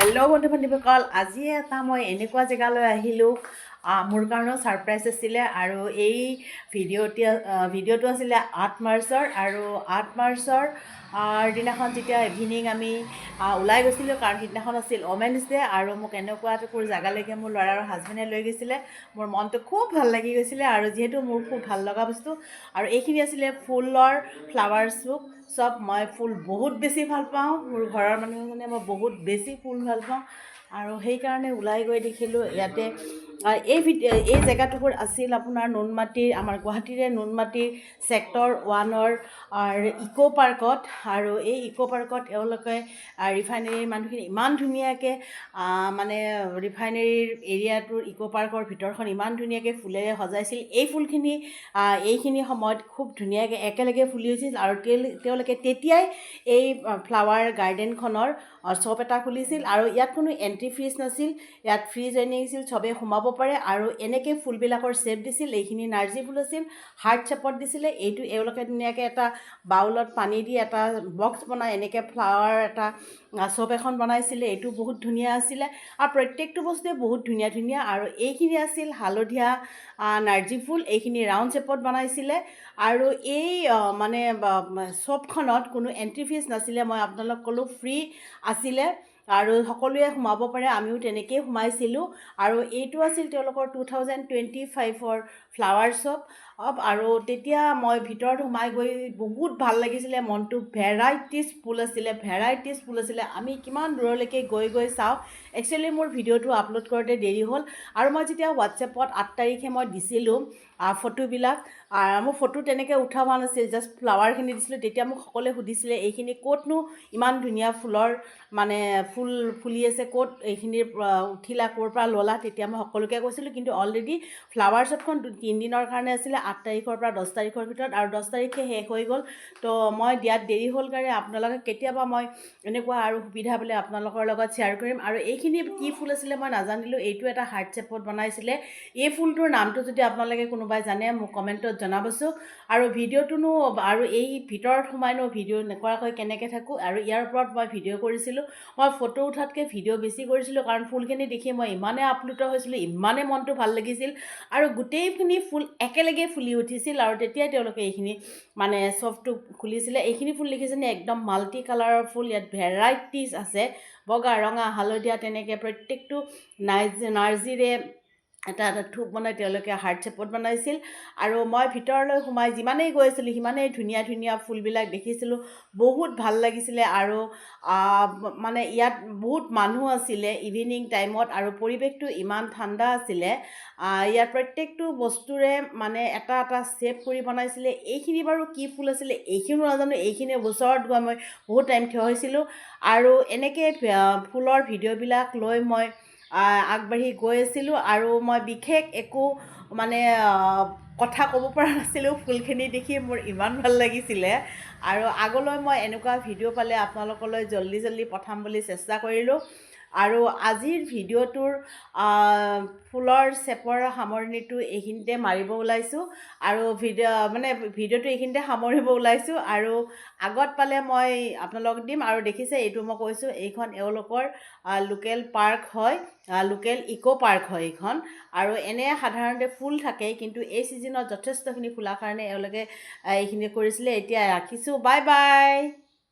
Hello' বন্ধু বান্ধৱীসকল, আজি এটা মই এনেকুৱা জেগালৈ আহিলোঁ। মোৰ কাৰণেও ছাৰপ্ৰাইজ আছিলে আৰু এই ভিডিঅ'টো আছিলে 8 মাৰ্চৰ। আৰু 8 মাৰ্চৰ দিনাখন যেতিয়া ইভিনিং আমি ওলাই গৈছিলোঁ, কাৰণ সিদিনাখন আছিল ওমেন্স ডে আৰু মোক এনেকুৱা এটুকুৰ জেগালৈকে মোৰ ল'ৰা আৰু হাজবেণ্ডে লৈ গৈছিলে। মোৰ মনটো খুব ভাল লাগি গৈছিলে আৰু যিহেতু মোৰ খুব ভাল লগা বস্তু। আৰু এইখিনি আছিলে ফুলৰ ফ্লাৱাৰ শ্বপ। মই ফুল বহুত বেছি ভাল পাওঁ। মোৰ ঘৰৰ মানুহজনে মই বহুত বেছি ফুল ভাল পাওঁ আৰু সেইকাৰণে ওলাই গৈ দেখিলোঁ ইয়াতে এই জেগাটুকুৰ আছিল আপোনাৰ নুনমাটিৰ, আমাৰ গুৱাহাটীৰে নুনমাটিৰ ছেক্টৰ 1ৰ ইক' পাৰ্কত। আৰু এই ইক' পাৰ্কত এওঁলোকে ৰিফাইনেৰীৰ মানুহখিনি ইমান ধুনীয়াকৈ মানে ৰিফাইনেৰীৰ এৰিয়াটোৰ ইক' পাৰ্কৰ ভিতৰখন ইমান ধুনীয়াকৈ ফুলেৰে সজাইছিল। এই ফুলখিনি এইখিনি সময়ত খুব ধুনীয়াকৈ একেলগে ফুলি হৈছিল আৰু তেওঁলোকে তেতিয়াই এই ফ্লাৱাৰ গাৰ্ডেনখনৰ শ্বপ এটা খুলিছিল। আৰু ইয়াত কোনো এণ্ট্ৰি ফিজ নাছিল, ইয়াত ফ্ৰী জইনিং আছিল, চবেই সোমাব পাৰে। আৰু এনেকৈ ফুলবিলাকৰ শ্বেপ দিছিল। এইখিনি নাৰ্জী ফুল আছিল, হাৰ্ট শ্বেপত দিছিলে। এইটো এওঁলোকে ধুনীয়াকৈ এটা বাউলত পানী দি এটা বক্স বনাই এনেকৈ ফ্লাৱাৰ এটা শ্বপ এখন বনাইছিলে। এইটো বহুত ধুনীয়া আছিলে আৰু প্ৰত্যেকটো বস্তুৱে বহুত ধুনীয়া ধুনীয়া। আৰু এইখিনি আছিল হালধীয়া নাৰ্জী ফুল, এইখিনি ৰাউণ্ড শ্বেপত বনাইছিলে। আৰু এই মানে শ্বপখনত কোনো এণ্ট্ৰি ফিজ নাছিলে, মই আপোনালোক ক'লোঁ ফ্ৰী আছিলে আৰু সকলোৱে সোমাব পাৰে। আমিও তেনেকৈয়ে সোমাইছিলোঁ। আৰু এইটো আছিল তেওঁলোকৰ 2025ৰ ফ্লাৱাৰ শ্বপ। আৰু তেতিয়া মই ভিতৰত সোমাই গৈ বহুত ভাল লাগিছিলে, মনটো ভেৰাইটিজ ফুল আছিলে। আমি কিমান দূৰলৈকে গৈ চাওঁ। একচুৱেলি মোৰ ভিডিঅ'টো আপলোড কৰোঁতে দেৰি হ'ল আৰু মই যেতিয়া হোৱাটছএপত 8 তাৰিখে মই দিছিলোঁ ফটোবিলাক, মোৰ ফটো তেনেকৈ উঠা হোৱা নাছিল, জাষ্ট ফ্লাৱাৰখিনি দিছিলোঁ। তেতিয়া মোক সকলোৱে সুধিছিলে এইখিনি ক'তনো ইমান ধুনীয়া ফুলৰ মানে ফুল ফুলি আছে, ক'ত এইখিনিৰ উঠিলা, ক'ৰ পৰা ল'লা। তেতিয়া মই সকলোকে কৈছিলোঁ, কিন্তু অলৰেডি ফ্লাৱাৰ শ্বপখন 3 দিনৰ কাৰণে আছিলে, 8 তাৰিখৰ পৰা 10 তাৰিখৰ ভিতৰত, আৰু 10 তাৰিখে শেষ হৈ গ'ল। তো মই দিয়াত দেৰি হ'ল কাৰণে আপোনালোকে কেতিয়াবা মই এনেকুৱা আৰু সুবিধা পালে আপোনালোকৰ লগত শ্বেয়াৰ কৰিম। আৰু এইখিনি কি ফুল আছিলে মই নাজানিলোঁ। এইটো এটা হাৰ্ট শ্বেপত বনাইছিলে। এই ফুলটোৰ নামটো যদি আপোনালোকে কোনোবাই জানে মোক কমেণ্টত জনাবচোন। আৰু ভিডিঅ'টোনো আৰু এই ভিতৰত সোমাইনো ভিডিঅ' নকৰাকৈ কেনেকৈ থাকোঁ। আৰু ইয়াৰ ওপৰত মই ভিডিঅ' কৰিছিলোঁ। মই ফটো উঠাতকৈ ভিডিঅ' বেছি কৰিছিলোঁ, কাৰণ ফুলখিনি দেখি মই ইমানেই আপ্লুত হৈছিলোঁ, ইমানেই মনটো ভাল লাগিছিল। আৰু গোটেইখিনি ফুল একেলগে ফুলি উঠিছিল। আৰু তেতিয়াই তেওঁলোকে এইখিনি মানে শ্বপটো খুলিছিলে। এইখিনি ফুল দেখিছেনে, একদম মাল্টি কালাৰৰ ফুল। ইয়াত ভেৰাইটিজ আছে, বগা, ৰঙা, হালধীয়া, তেনেকৈ প্ৰত্যেকটো নাৰ্জীৰে এটা থোক বনাই তেওঁলোকে হাৰ্ট শ্বেপত বনাইছিল। আৰু মই ভিতৰলৈ সোমাই যিমানেই গৈ আছিলোঁ সিমানেই ধুনীয়া ধুনীয়া ফুলবিলাক দেখিছিলোঁ, বহুত ভাল লাগিছিলে। আৰু মানে ইয়াত বহুত মানুহ আছিলে ইভিনিং টাইমত, আৰু পৰিৱেশটো ইমান ঠাণ্ডা আছিলে। ইয়াৰ প্ৰত্যেকটো বস্তুৰে মানে এটা এটা শ্বেপ কৰি বনাইছিলে। এইখিনি বাৰু কি ফুল আছিলে এইখিনিও নাজানো, এইখিনি ওচৰত গৈ মই বহুত টাইম থিয় হৈছিলোঁ। আৰু এনেকৈ ফুলৰ ভিডিঅ'বিলাক লৈ মই আগবাঢ়ি গৈ আছিলোঁ। আৰু মই বিশেষ একো মানে কথা ক'ব পৰা নাছিলোঁ, ফুলখিনি দেখি মোৰ ইমান ভাল লাগিছিলে। আৰু আগলৈ মই এনেকুৱা ভিডিঅ' পালে আপোনালোকলৈ জল্দি পঠাম বুলি চেষ্টা কৰিলোঁ। আৰু আজিৰ ভিডিঅ'টোৰ ফুলৰ শ্বেপৰ সামৰণিটো এইখিনিতে মাৰিব ওলাইছোঁ। আৰু ভিডিঅ'টো এইখিনিতে সামৰিব ওলাইছোঁ। আৰু আগত পালে মই আপোনালোকক দিম। আৰু দেখিছে, এইটো মই কৈছোঁ, এইখন এওঁলোকৰ লোকেল পাৰ্ক হয়, লোকেল ইক' পাৰ্ক হয় এইখন। আৰু এনে সাধাৰণতে ফুল থাকে, কিন্তু এই ছিজনত যথেষ্টখিনি ফুলাৰ কাৰণে এওঁলোকে এইখিনি কৰিছিলে। এতিয়া ৰাখিছোঁ, বাই বাই।